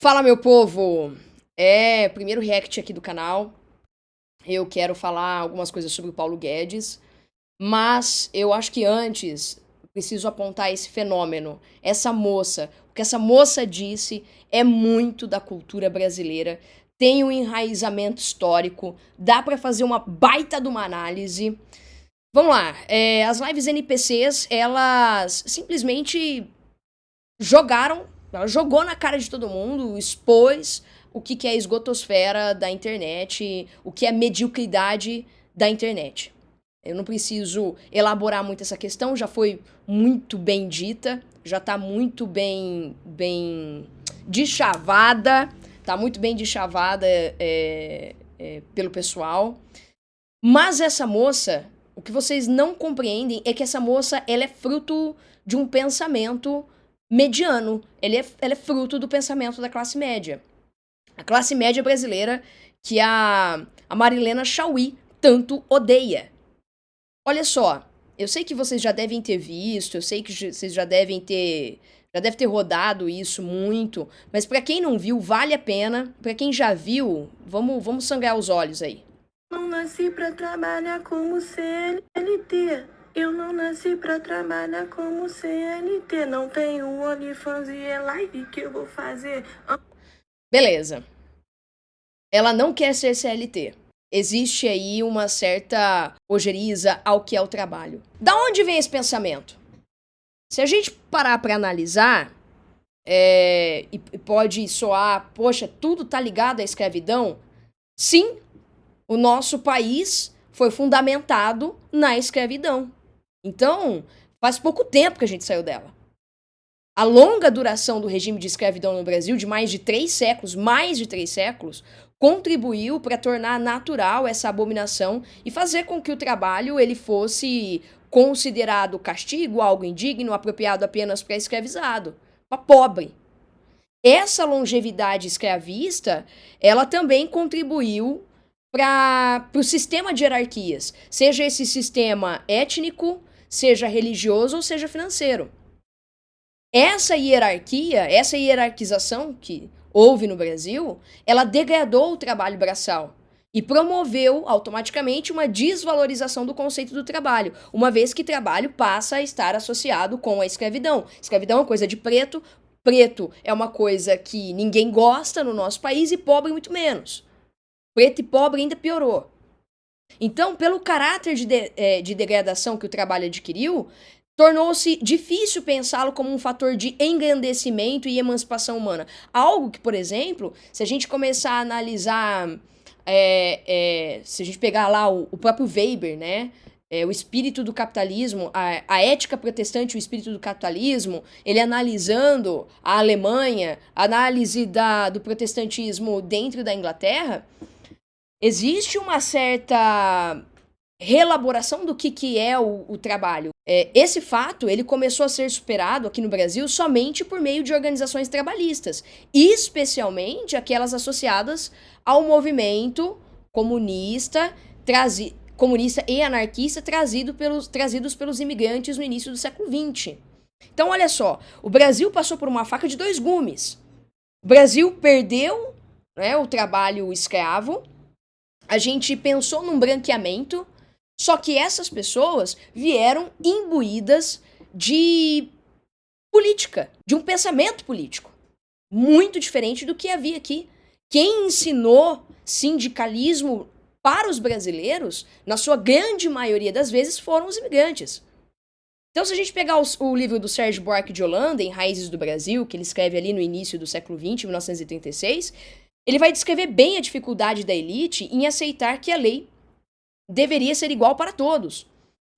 Fala, meu povo! Primeiro react aqui do canal. Eu quero falar algumas coisas sobre o Paulo Guedes, mas eu acho que antes preciso apontar esse fenômeno, essa moça. O que essa moça disse é muito da cultura brasileira, tem um enraizamento histórico, dá pra fazer uma baita de uma análise. Vamos lá, as lives NPCs, elas simplesmente ela jogou na cara de todo mundo, expôs o que é a esgotosfera da internet, o que é a mediocridade da internet. Eu não preciso elaborar muito essa questão, já foi muito bem dita, já tá muito bem deschavada, tá muito bem deschavada pelo pessoal. Mas essa moça, o que vocês não compreendem é que essa moça, ela é fruto de um pensamento mediano. Ela é fruto do pensamento da classe média. A classe média brasileira que a Marilena Chaui tanto odeia. Olha só, eu sei que vocês já devem ter visto, eu sei que vocês já devem ter rodado isso muito, mas pra quem não viu, vale a pena. Pra quem já viu, vamos sangrar os olhos aí. Não nasci pra trabalhar como CLT. Eu não nasci pra trabalhar como CLT. Não tenho OnlyFans e é live que eu vou fazer. Beleza. Ela não quer ser CLT. Existe aí uma certa ojeriza ao que é o trabalho. Da onde vem esse pensamento? Se a gente parar pra analisar, e pode soar, poxa, tudo tá ligado à escravidão? Sim, o nosso país foi fundamentado na escravidão. Então, faz pouco tempo que a gente saiu dela. A longa duração do regime de escravidão no Brasil, de mais de 3 séculos, contribuiu para tornar natural essa abominação e fazer com que o trabalho ele fosse considerado castigo, algo indigno, apropriado apenas para escravizado, para pobre. Essa longevidade escravista, ela também contribuiu para o sistema de hierarquias, seja esse sistema étnico, seja religioso ou seja financeiro. Essa hierarquia, essa hierarquização que houve no Brasil, ela degradou o trabalho braçal e promoveu automaticamente uma desvalorização do conceito do trabalho, uma vez que trabalho passa a estar associado com a escravidão. Escravidão é uma coisa de preto, preto é uma coisa que ninguém gosta no nosso país e pobre muito menos. Preto e pobre ainda piorou. Então, pelo caráter de degradação que o trabalho adquiriu, tornou-se difícil pensá-lo como um fator de engrandecimento e emancipação humana. Algo que, por exemplo, se a gente começar a analisar, se a gente pegar lá o próprio Weber, né? O espírito do capitalismo, a ética protestante, o espírito do capitalismo, ele analisando a Alemanha, análise do protestantismo dentro da Inglaterra, existe uma certa reelaboração do que é o trabalho. Esse fato ele começou a ser superado aqui no Brasil somente por meio de organizações trabalhistas, especialmente aquelas associadas ao movimento comunista, comunista e anarquista trazidos pelos imigrantes no início do século XX. Então, olha só, o Brasil passou por uma faca de 2 gumes. O Brasil perdeu, né, o trabalho escravo, a gente pensou num branqueamento, só que essas pessoas vieram imbuídas de política, de um pensamento político, muito diferente do que havia aqui. Quem ensinou sindicalismo para os brasileiros, na sua grande maioria das vezes, foram os imigrantes. Então, se a gente pegar o livro do Sérgio Buarque de Holanda, Em Raízes do Brasil, que ele escreve ali no início do século XX, 1936, ele vai descrever bem a dificuldade da elite em aceitar que a lei deveria ser igual para todos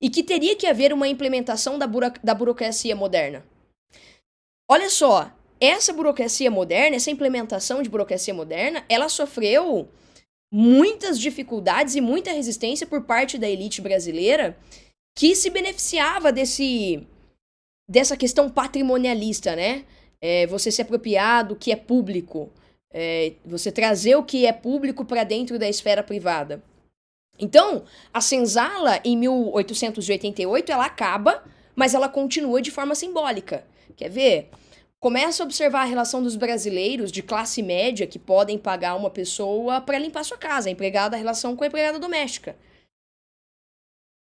e que teria que haver uma implementação da burocracia moderna. Olha só, essa burocracia moderna, essa implementação de burocracia moderna, ela sofreu muitas dificuldades e muita resistência por parte da elite brasileira que se beneficiava dessa questão patrimonialista, né? Você se apropriar do que é público, você trazer o que é público para dentro da esfera privada. Então, a senzala, em 1888, ela acaba, mas ela continua de forma simbólica. Quer ver? Começa a observar a relação dos brasileiros de classe média que podem pagar uma pessoa para limpar sua casa, a empregada, a relação com a empregada doméstica.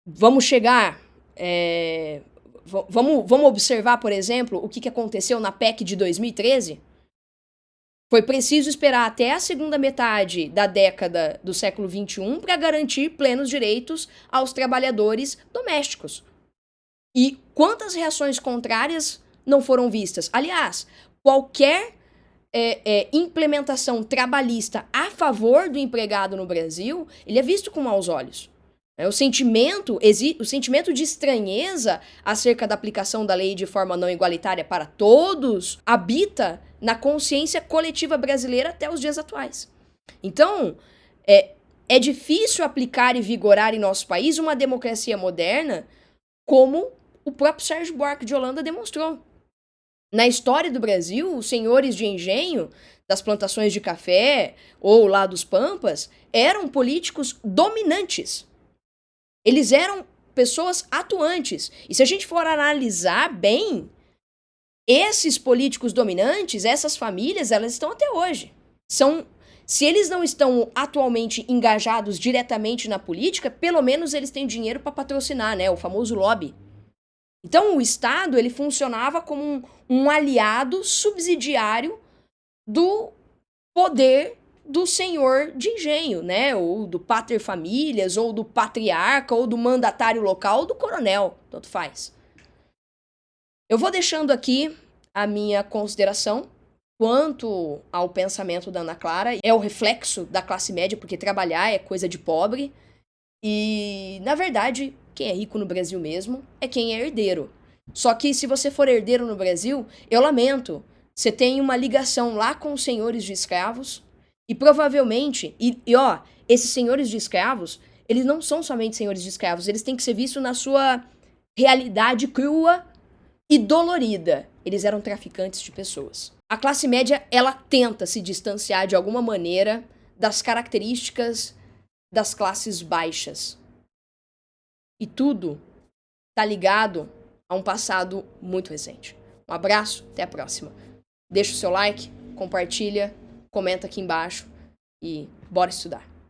Vamos chegar... Vamos observar, por exemplo, o que aconteceu na PEC de 2013? Foi preciso esperar até a segunda metade da década do século XXI para garantir plenos direitos aos trabalhadores domésticos. E quantas reações contrárias não foram vistas? Aliás, qualquer implementação trabalhista a favor do empregado no Brasil, ele é visto com maus olhos. O sentimento de estranheza acerca da aplicação da lei de forma não igualitária para todos habita na consciência coletiva brasileira até os dias atuais. Então, é difícil aplicar e vigorar em nosso país uma democracia moderna como o próprio Sérgio Buarque de Holanda demonstrou. Na história do Brasil, os senhores de engenho das plantações de café ou lá dos Pampas eram políticos dominantes. Eles eram pessoas atuantes. E se a gente for analisar bem, esses políticos dominantes, essas famílias, elas estão até hoje. Se eles não estão atualmente engajados diretamente na política, pelo menos eles têm dinheiro para patrocinar, né? O famoso lobby. Então o Estado, ele funcionava como um aliado subsidiário do poder do senhor de engenho, né? Ou do pater familias, ou do patriarca, ou do mandatário local, ou do coronel, tanto faz. Eu vou deixando aqui a minha consideração quanto ao pensamento da Ana Clara. É o reflexo da classe média, porque trabalhar é coisa de pobre. E, na verdade, quem é rico no Brasil mesmo é quem é herdeiro. Só que se você for herdeiro no Brasil, eu lamento, você tem uma ligação lá com os senhores de escravos. E provavelmente, esses senhores de escravos, eles não são somente senhores de escravos, eles têm que ser vistos na sua realidade crua e dolorida. Eles eram traficantes de pessoas. A classe média, ela tenta se distanciar de alguma maneira das características das classes baixas. E tudo tá ligado a um passado muito recente. Um abraço, até a próxima. Deixa o seu like, compartilha, comenta aqui embaixo e bora estudar.